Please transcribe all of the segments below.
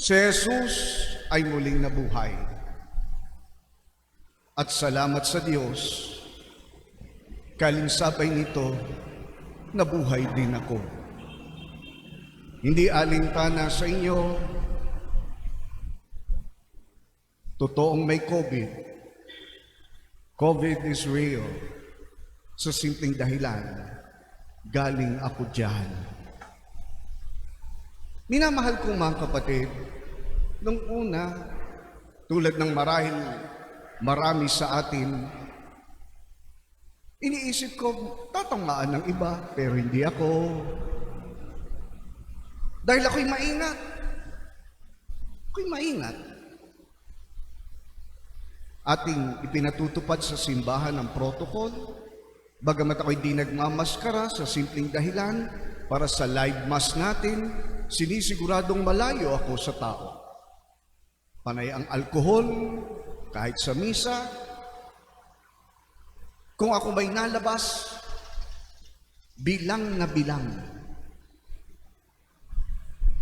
Si Jesus ay muling nabuhay. At salamat sa Diyos, kalinsabay nito, nabuhay din ako. Hindi alintana sa inyo, totoong may COVID. COVID is real. Sa simpleng dahilan, galing ako diyan. Minamahal kong mga kapatid, nung una, tulad ng marahil marami sa atin, iniisip ko, tatamaan ng iba, pero hindi ako. Dahil ako'y maingat. Ako'y maingat. Ating ipinatutupad sa simbahan ang protocol, bagamat ako'y di nagmamaskara sa simpleng dahilan, para sa live mass natin, sinisiguradong malayo ako sa tao. Panay ang alkohol, kahit sa misa. Kung ako may nalabas, bilang na bilang.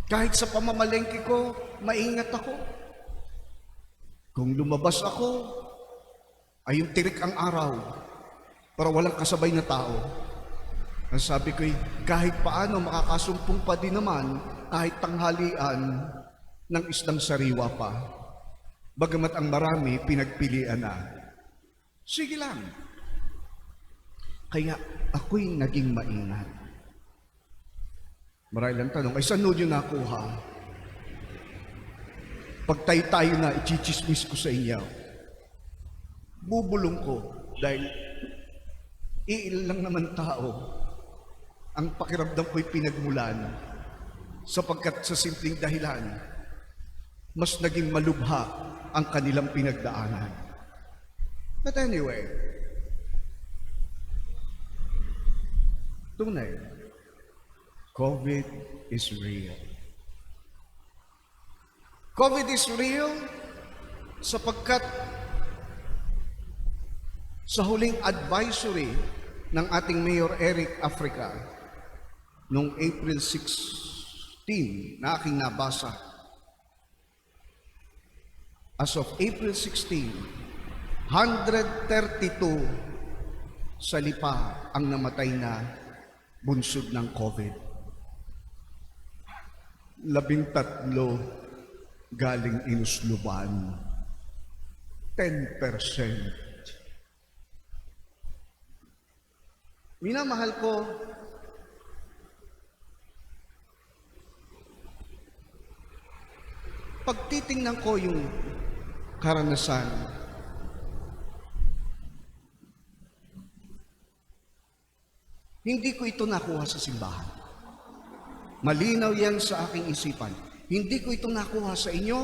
Kahit sa pamamalengke ko, maingat ako. Kung lumabas ako, ay yung tirik ang araw para walang kasabay na tao. Ang sabi ko, kahit paano makakasumpong pa din naman kahit tanghalian ng isdang sariwa pa. Bagamat ang marami pinagpilian na. Sige lang. Kaya ako'y naging maingat. Marahil ang tanong, ay saan nyo nakuha? Pag tayo na, ichichismis ko sa inyo. Bubulong ko dahil iilan lang naman tao ang pakiramdam ko'y pinagmulan sapagkat sa simpleng dahilan, mas naging malubha ang kanilang pinagdaanan. But anyway, tunay, COVID is real. COVID is real sapagkat sa huling advisory ng ating Mayor Eric Africa noong April 16 na aking nabasa, as of April 16, 132 sa lipa ang namatay na bunsod ng COVID. 13 galing inusluban. 10%. Minamahal ko, pagtitingnan ko yung karanasan, hindi ko ito nakuha sa simbahan. Malinaw yan sa aking isipan. Hindi ko ito nakuha sa inyo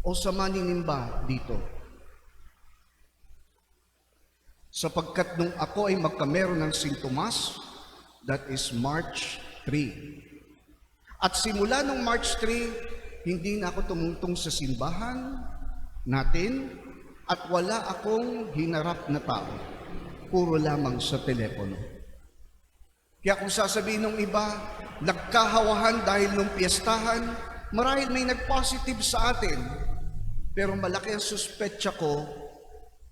o sa maninimba dito. Sapagkat nung ako ay magkameron ng sintomas, that is March 3. At simula nung March 3, hindi na ako tumungtong sa simbahan natin at wala akong hinarap na tao. Puro lamang sa telepono. Kaya kung sasabihin ng iba, nagkahawahan dahil nung piyestahan, marahil may nag-positive sa atin, pero malaki ang suspetsa ko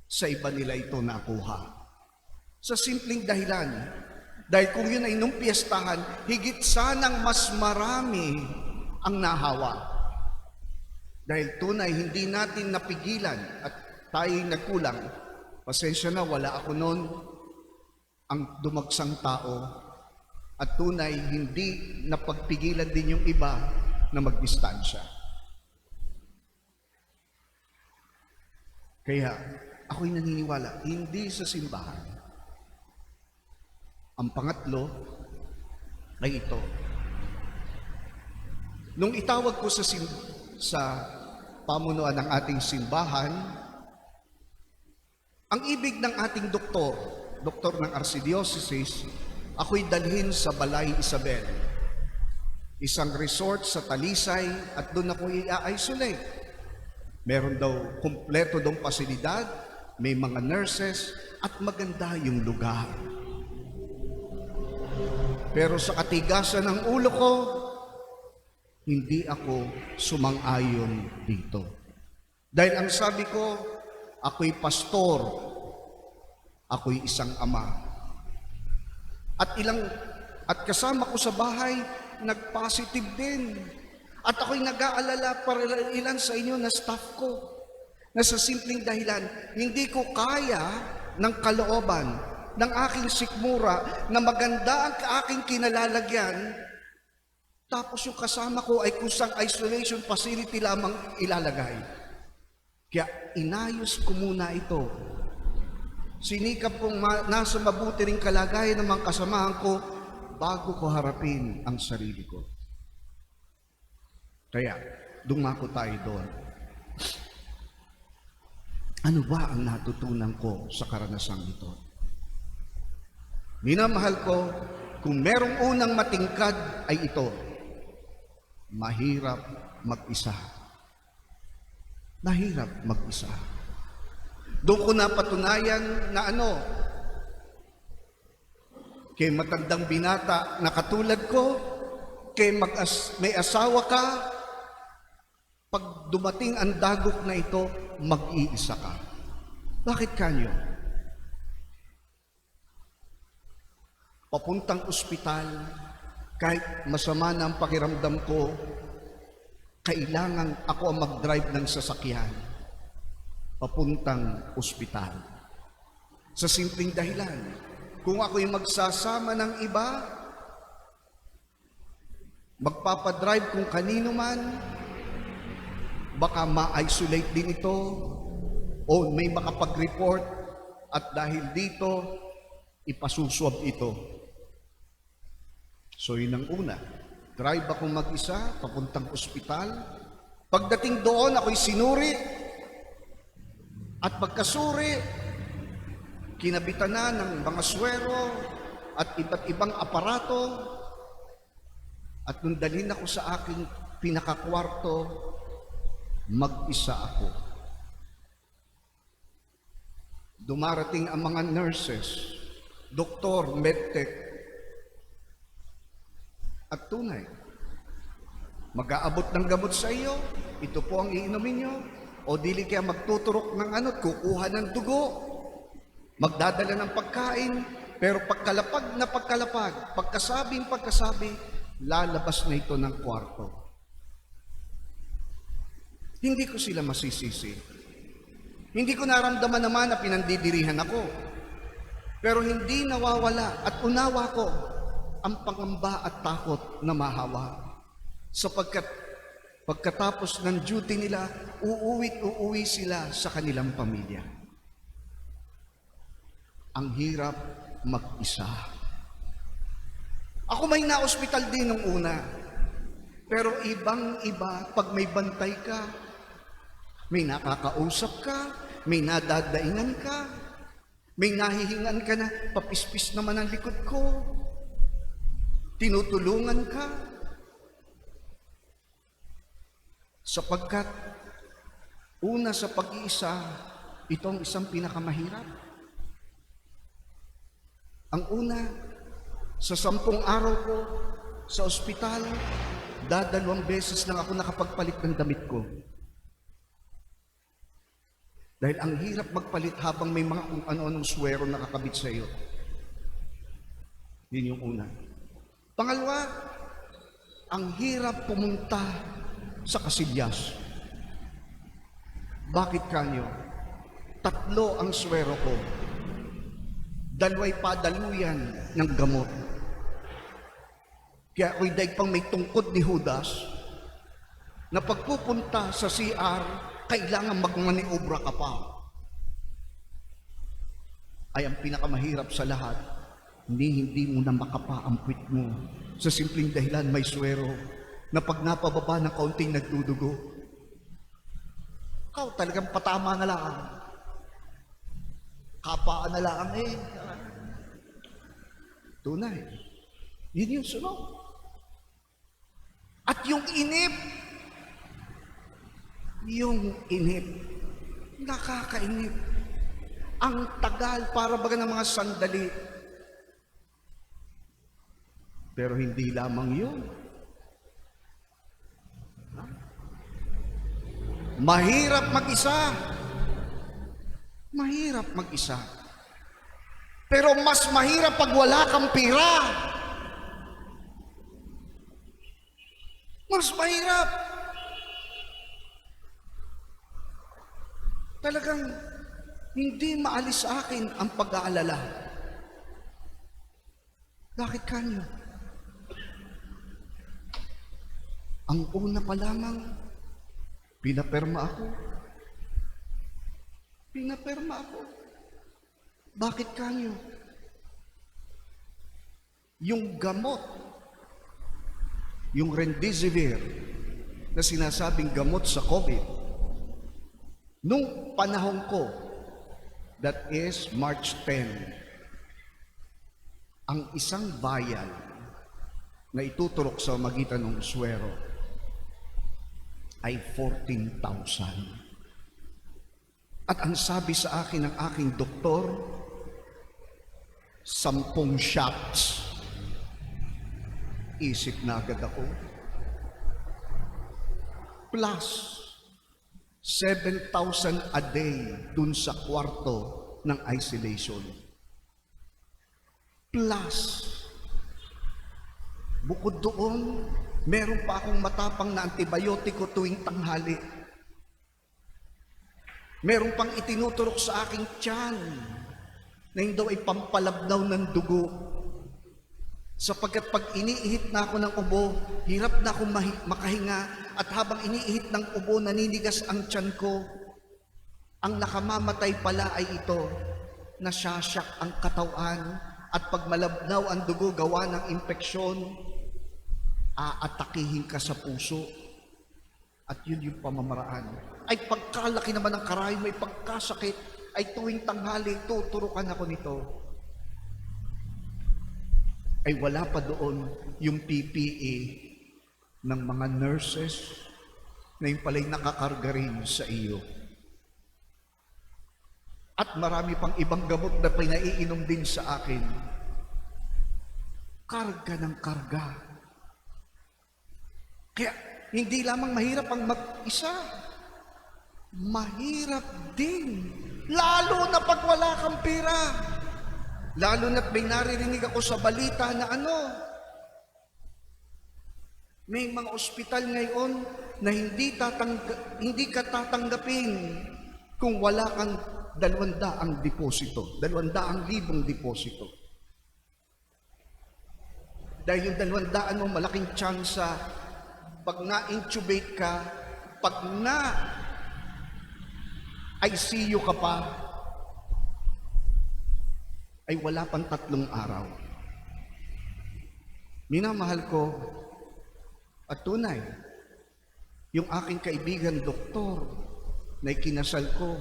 sa iba nila ito nakuha. Sa simpleng dahilan, dahil kung yun ay nung piyestahan, higit sanang mas marami ang nahawa. Dahil tunay, hindi natin napigilan at tayo'y nagkulang. Pasensya na, wala ako noon ang dumagsang tao. At tunay, hindi napagpigilan din yung iba na magdistansya. Kaya, ako'y naniniwala, hindi sa simbahan. Ang pangatlo ay ito. Nung itawag ko sa pamunuan ng ating simbahan, ang ibig ng ating doktor ng Archdiocese, ako'y dalhin sa Balay Isabel, isang resort sa Talisay, at doon ako i-isolate. Meron daw kumpleto dong pasilidad, may mga nurses, at maganda yung lugar. Pero sa katigasan ng ulo ko, hindi ako sumang-ayon dito. Dahil ang sabi ko, ako'y pastor, ako'y isang ama. At kasama ko sa bahay, nag-positive din. At ako'y nag-aalala para ilan sa inyo na staff ko, na sa simpleng dahilan, hindi ko kaya ng kalooban ng aking sikmura na maganda ang aking kinalalagyan, tapos yung kasama ko ay kusang isolation facility lamang ilalagay. Kaya inayos ko muna ito. Sinikap kong nasa mabuti ring kalagayan ng mga kasamahan ko bago ko harapin ang sarili ko. Kaya, dumako tayo doon. Ano ba ang natutunan ko sa karanasang ito? Minamahal ko, kung merong unang matingkad ay ito, mahirap mag-isa. Mahirap mag-isa. Doon ko napatunayan na kay matandang binata na katulad ko, kay may asawa ka, pag dumating ang dagok na ito, mag-iisa ka. Bakit kanyo? Papuntang ospital, kahit masama na ang pakiramdam ko, kailangan ako ang mag-drive ng sasakyan papuntang ospital. Sa simpleng dahilan, kung ako'y magsasama ng iba, magpapadrive kung kanino man, baka ma-isolate din ito o may makapag-report at dahil dito, ipasuswab ito. So yun ang una. Drive ako mag-isa, papuntang ospital. Pagdating doon, ako'y sinuri. At pagkasuri, kinabitan na ng mga swero at iba't ibang aparato. At nung dalhin ako sa aking pinakakwarto, mag-isa ako. Dumarating ang mga nurses, doktor, medtech, at tunay, mag-aabot ng gamot sa iyo, ito po ang iinumin nyo, o dili kaya magtuturok ng kukuha ng dugo, magdadala ng pagkain, pero pagkalapag na pagkalapag, pagkasabi, lalabas na ito ng kwarto. Hindi ko sila masisisi. Hindi ko naramdaman naman na pinandidirihan ako. Pero hindi nawawala at unawa ko ang pangamba at takot na mahawa. Sapagkat pagkatapos ng duty nila, uuwi sila sa kanilang pamilya. Ang hirap mag-isa. Ako may na-hospital din nung una. Pero ibang-iba pag may bantay ka, may nakakausap ka, may nadadainan ka, may nahihingan ka na, papispis naman ang likod ko, tinutulungan ka, sapagkat una sa pag-iisa, itong isang pinakamahirap. Ang una, sa 10 araw ko sa ospital, 2 beses lang ako nakapagpalit ng damit ko. Dahil ang hirap magpalit habang may mga kung ano-anong swero nakakabit sa iyo. Yun yung una. Pangalawa, ang hirap pumunta sa Casillas. Bakit kanyo? 3 ang swero ko. 2 padaluyan ng gamot. Kaya ako'y daig pang may tungkod ni Judas na pagpupunta sa CR, kailangan magmaniobra ka pa. Ay ang pinakamahirap sa lahat, hindi mo na makapa ang puwit mo sa simpleng dahilan may swero na pag napababa ng kaunting nagdudugo, ikaw talagang patama na lang. Kapaan na lang Tunay. Yun yung sunod. At yung inip, nakakainip. Ang tagal para baga ng mga sandali. Pero hindi lamang yun. Mahirap mag-isa. Mahirap mag-isa. Pero mas mahirap pag wala kang pera. Mas mahirap. Talagang hindi maalis sa akin ang pag-aalala. Bakit kanyo? Ang una pa lamang, pinaperma ako. Pinaperma ako. Bakit kanyo? Yung gamot, yung Remdesivir na sinasabing gamot sa COVID, nung panahon ko, that is March 10, ang isang vial na ituturok sa magitan ng swero ay 14,000. At ang sabi sa akin ng aking doktor, 10 shots. Isip na agad ako. Plus, 7,000 a day dun sa kwarto ng isolation. Plus, bukod doon, meron pa akong matapang na antibiotiko tuwing tanghali. Meron pang itinuturok sa aking tiyan na hindi daw ay pampalabnaw ng dugo. Sapagkat pag iniihit na ako ng ubo, hirap na akong makahinga, at habang iniihit ng ubo, naninigas ang tiyan ko. Ang nakamamatay pala ay ito, nasasyak ang katawan, at pag malabnaw ang dugo gawa ng impeksyon, aatakihin ka sa puso. At yun yung pamamaraan. Ay pagkalaki naman ng karayo, may pagkasakit, ay tuwing tanghali, tuturukan ako nito. Ay wala pa doon yung PPE ng mga nurses na yung pala'y nakakarga rin sa iyo. At marami pang ibang gamot na pinaiinom din sa akin. Karga ng karga. Kaya hindi lamang mahirap ang mag-isa, mahirap din. Lalo na pag wala kang pera. Lalo na't may naririnig ako sa balita na may mga ospital ngayon na hindi ka tatanggapin kung wala kang 200 deposito, 200,000 deposito. Dahil yung 200 mo, malaking tsansa, pag na-intubate ka, pag na-ICU ka pa, ay wala pang 3 araw. Minamahal ko at tunay, yung aking kaibigan doktor na ikinasal ko,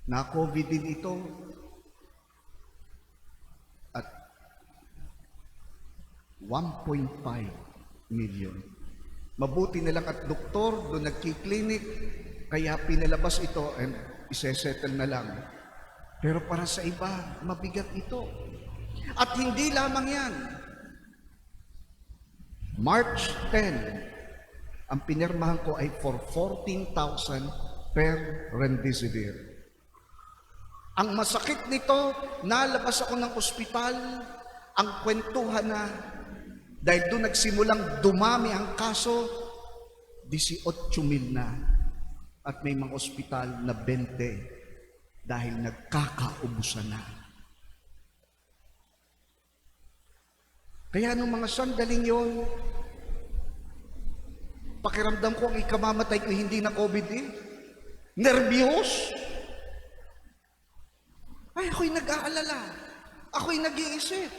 na COVID din ito, at 1.5 million. Mabuti na lang at doktor doon nagkiklinik, kaya pinalabas ito and isesettle na lang. Pero para sa iba, mabigat ito. At hindi lamang yan. March 10, ang pinirmahan ko ay for 14,000 per Remdesivir. Ang masakit nito, nalabas ako ng ospital, ang kwentuhan na, dahil doon nagsimulang dumami ang kaso, 18,000 na. At may mga ospital na 20 dahil nagkakaubusan na. Kaya nung mga sandaling yon, pakiramdam ko ang ikamamatay ko hindi na COVID Nervyos. Ay, ako'y nag-aalala. Ako'y nag-iisip.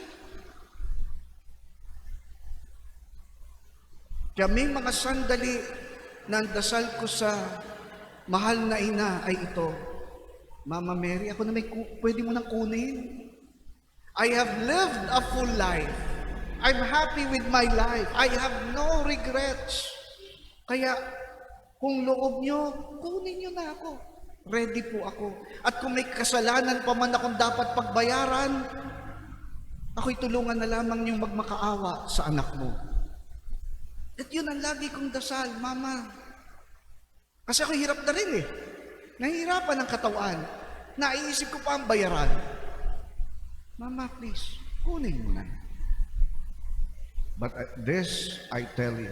Kaya may mga sandali na ang dasal ko sa mahal na ina ay ito, Mama Mary, ako na pwede mo nang kunin. I have lived a full life. I'm happy with my life. I have no regrets. Kaya, kung loob nyo, kunin nyo na ako. Ready po ako. At kung may kasalanan pa man akong dapat pagbayaran, ako'y tulungan na lamang yung magmakaawa sa anak mo. At yun ang lagi kong dasal, Mama. Kasi ako hirap na rin eh. Nahihirapan ang katawan. Naiisip ko pa ang bayaran. Mama, please, kunin mo na. But this, I tell you,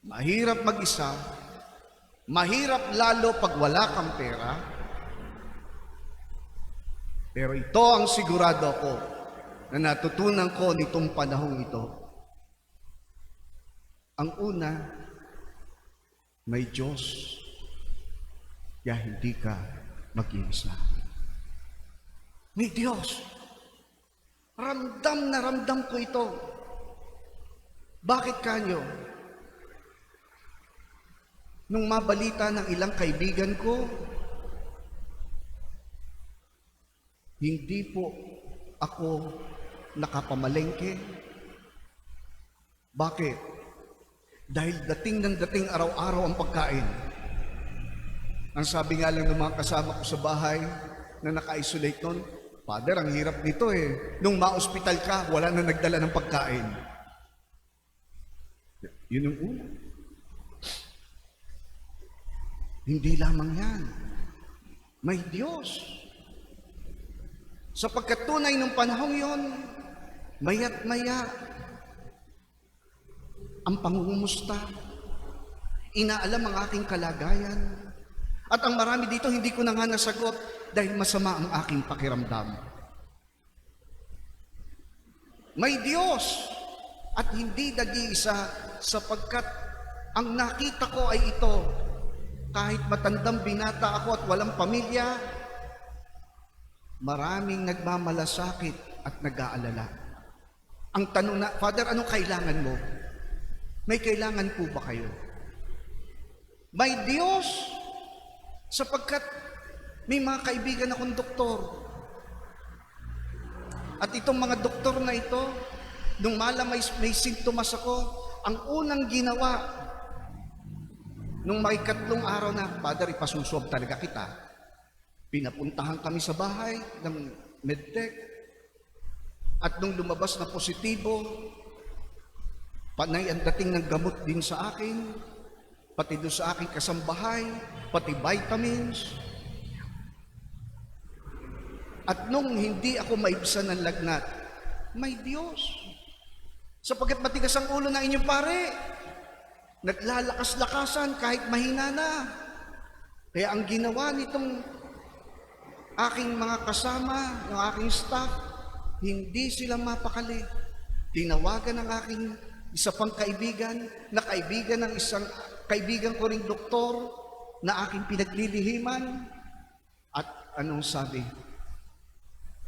mahirap mag-isa, mahirap lalo pag wala kang pera, pero ito ang sigurado ko na natutunan ko nitong panahong ito. Ang una, may Diyos, kaya hindi ka mag-iisa. May Diyos. Ramdam na ramdam ko ito. Bakit kanyo? Nung mabalita ng ilang kaibigan ko, hindi po ako nakapamalengke. Bakit? Dahil dating ng dating araw-araw ang pagkain. Ang sabi nga lang ng mga kasama ko sa bahay na naka-isolate nun, Father, ang hirap nito eh. Nung ma-hospital ka, wala na nagdala ng pagkain. Yun yung una. Hindi lamang yan. May Diyos. Sapagkat tunay ng panahong yon, maya't maya, ang pangungumusta, inaalam ang aking kalagayan. At ang marami dito, hindi ko na nga nasagot dahil masama ang aking pakiramdam. May Diyos at hindi nag-iisa sapagkat ang nakita ko ay ito. Kahit matandang binata ako at walang pamilya, maraming nagmamalasakit at nag-aalala. Ang tanong na, Father, anong kailangan mo? May kailangan po ba kayo? May Diyos sapagkat may mga kaibigan akong doktor. At itong mga doktor na ito, nung malamay may sintomas ako, ang unang ginawa, nung may 3 araw na, Father, ipasusob talaga kita. Pinapuntahan kami sa bahay ng medtech. At nung lumabas na positibo, panay ang dating ng gamot din sa akin, pati doon sa aking kasambahay, pati vitamins. At nung hindi ako maibsan ng lagnat, may Diyos. Sapagkat matigas ang ulo ng inyong pare, naglalakas-lakasan kahit mahina na. Kaya ang ginawa nitong aking mga kasama, ng aking staff, hindi sila mapakali. Tinawagan ng aking isa pang kaibigan, na kaibigan ng isang kaibigan ko ring doktor, na aking pinaglilihiman. At anong sabi?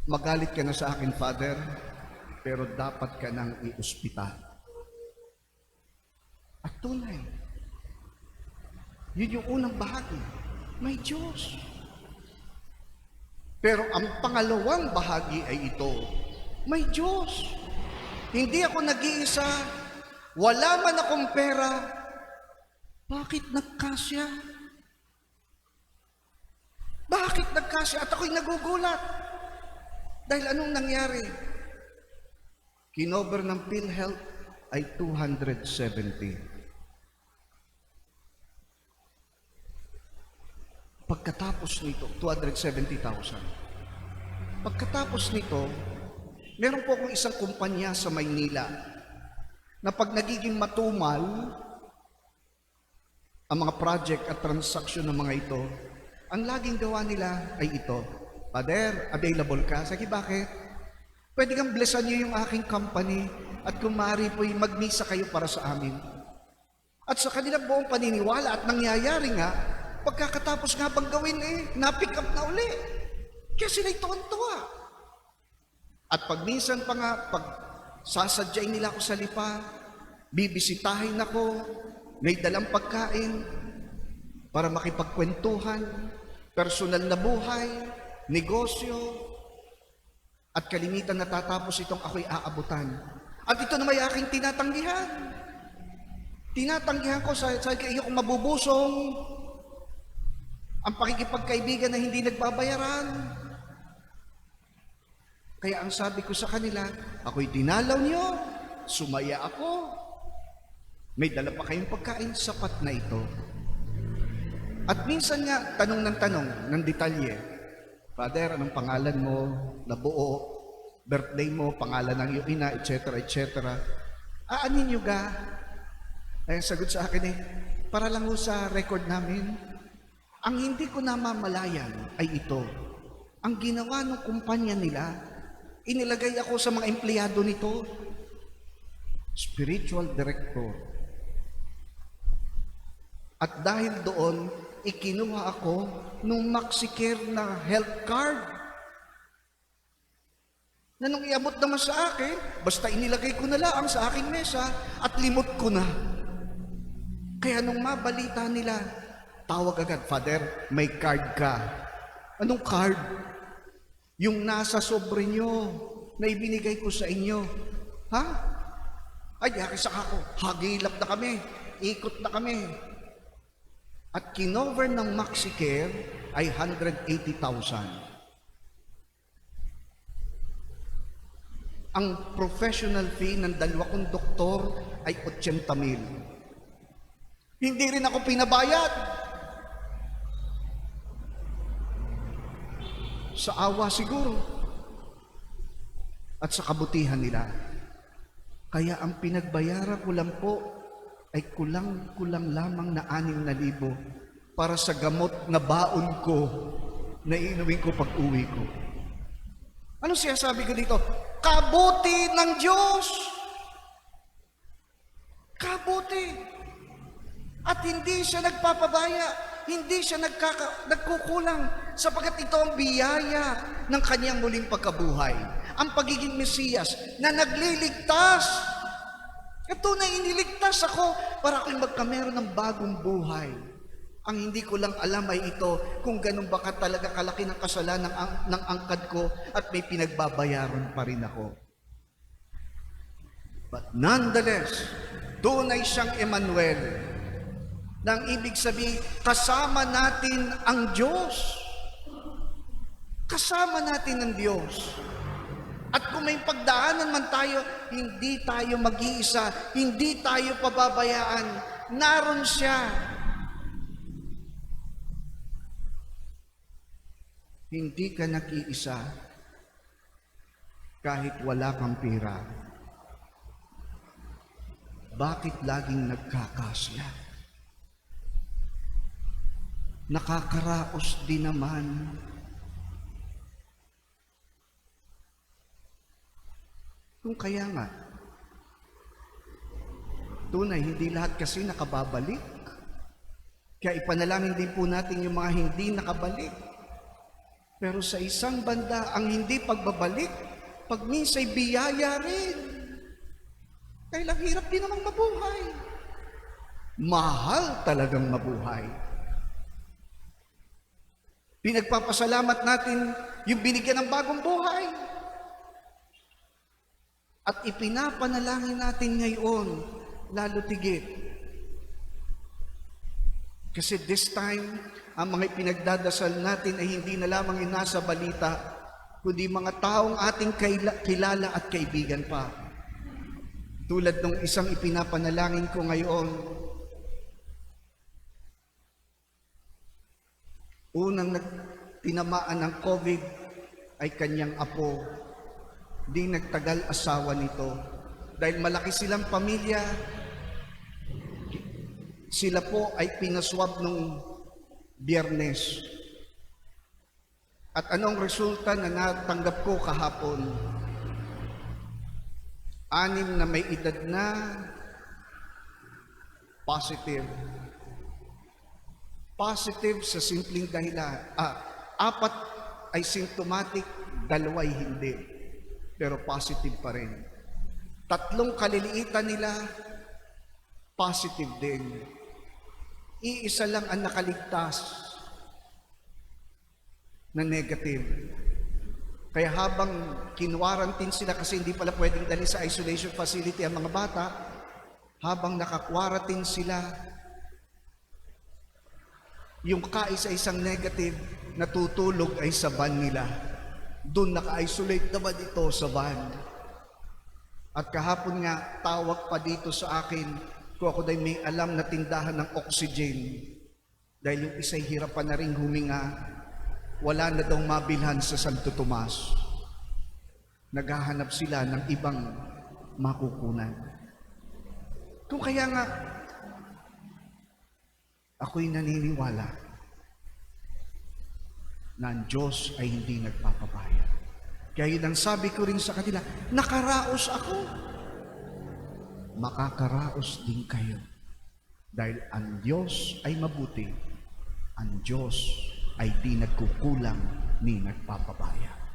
Magalit ka na sa akin, Father, pero dapat ka nang i-ospital. At tunay, yun yung unang bahagi. May Diyos. Pero ang pangalawang bahagi ay ito, may Diyos. Hindi ako nag-iisa, wala man akong pera, bakit nagkasya? Bakit nagkasya? At ako'y nagugulat. Dahil anong nangyari? Kinover ng PhilHealth ay 270. Pagkatapos nito, 270,000. Pagkatapos nito, meron po akong isang kumpanya sa Maynila na pag nagiging matumal ang mga project at transaksyon ng mga ito, ang laging gawa nila ay ito. Father, available ka? Sige, bakit? Pwede kang blessan niyo yung aking company at kung maaari po'y magmisa kayo para sa amin. At sa kanilang buong paniniwala at nangyayari nga, pagkakatapos nga bang gawin na-pick up na uli. Kaya sila'y tuwan-tuwa. At pag minsan pa nga, pag sasadyay nila ako sa lipa, bibisitahin ako, may dalang pagkain, para makipagkwentuhan, personal na buhay, negosyo, at kalimitan natatapos itong ako'y aabutan. At ito na may aking tinatanggihan. Tinatanggihan ko sa iyo kung mabubusong, ang pakikipagkaibigan na hindi nagbabayaran. Kaya ang sabi ko sa kanila, ako'y dinalaw niyo, sumaya ako, May dala pa kayong pagkain, sapat na ito. At minsan nga, tanong ng tanong, ng detalye, Father, anong pangalan mo, nabuo, birthday mo, pangalan ng iyong ina, etc., etc. Aanin nyo ga? Ay, sagot sa akin para lang ho sa record namin. Ang hindi ko namamalayan ay ito. Ang ginawa ng kumpanya nila, inilagay ako sa mga empleyado nito, spiritual director. At dahil doon, ikinuha ako nung MaxiCare na health card. Na nung iabot naman sa akin, basta inilagay ko na lang sa aking mesa at limot ko na. Kaya nung mabalita nila, tawag agad, Father, may card ka. Anong card? Yung nasa sobre nyo, na ibinigay ko sa inyo. Ha? Ay, yakisa ako. Hagilap na kami. Ikot na kami. At kinover ng MaxiCare ay 180,000. Ang professional fee ng 2 kong doktor ay 80,000. Hindi rin ako pinabayad. Sa awa siguro. At sa kabutihan nila. Kaya ang pinagbayaran ko lang po ay kulang-kulang lamang na 6,000 para sa gamot na baon ko na iinumin ko pag uwi ko. Ano siya sabi ko dito? Kabuti ng Diyos! Kabuti! At hindi siya nagpapabaya, hindi siya nagkukulang sapagkat ito ang biyaya ng kanyang muling pagkabuhay. Ang pagiging Mesiyas na nagliligtas. Ito na iniligtas ako para ako'y magkameron ng bagong buhay. Ang hindi ko lang alam ay ito kung ganun ba talaga kalaki ng kasalanan ng angkad ko at may pinagbabayaran pa rin ako. But nonetheless, tunay siyang Emmanuel. Nang ibig sabihin, kasama natin ang Diyos. Kasama natin ang Diyos. At kung may pagdaanan man tayo, hindi tayo mag-iisa, hindi tayo pababayaan. Naroon siya. Hindi ka nag-iisa kahit wala kang pera. Bakit laging nagkakasya? Nakakaraos din naman. Kung kaya nga, tunay, hindi lahat kasi nakababalik. Kaya ipanalangin din po natin yung mga hindi nakabalik. Pero sa isang banda, ang hindi pagbabalik, pag minsay biyaya rin. Kaya lang hirap din namang mabuhay. Mahal talagang mabuhay. Pinagpapasalamat natin yung binigyan ng bagong buhay. At ipinapanalangin natin ngayon, lalo tigit. Kasi this time, ang mga pinagdadasal natin ay hindi na lamang yung nasa balita, kundi mga taong ating kilala at kaibigan pa. Tulad ng isang ipinapanalangin ko ngayon, unang tinamaan ng COVID ay kanyang apo. Di nagtagal asawa nito. Dahil malaki silang pamilya, sila po ay pinaswab nung Biyernes. At anong resulta na natanggap ko kahapon? 6 na may edad na positive. Positive sa simpleng dahilan. 4 ay symptomatic, 2 ay hindi. Pero positive pa rin. 3 kaliliitan nila, positive din. Iisa lang ang nakaligtas na negative. Kaya habang kinwarantin sila kasi hindi pala pwedeng dali sa isolation facility ang mga bata, habang nakakwarantin sila, yung kaisa-isang negative natutulog ay sa van nila. Doon naka-isolate naman ito sa van. At kahapon nga, tawag pa dito sa akin, Kung ako dahil may alam na tindahan ng oxygen, dahil yung isa'y hirapan na rin huminga, wala na daw mabilhan sa Santo Tomas. Naghahanap sila ng ibang makukunan. Kung kaya nga, ako'y naniniwala na ang Diyos ay hindi nagpapabaya. Kaya yun ang sabi ko rin sa kanila, nakaraos ako. Makakaraos din kayo. Dahil ang Diyos ay mabuti, ang Diyos ay di nagkukulang ni nagpapabaya.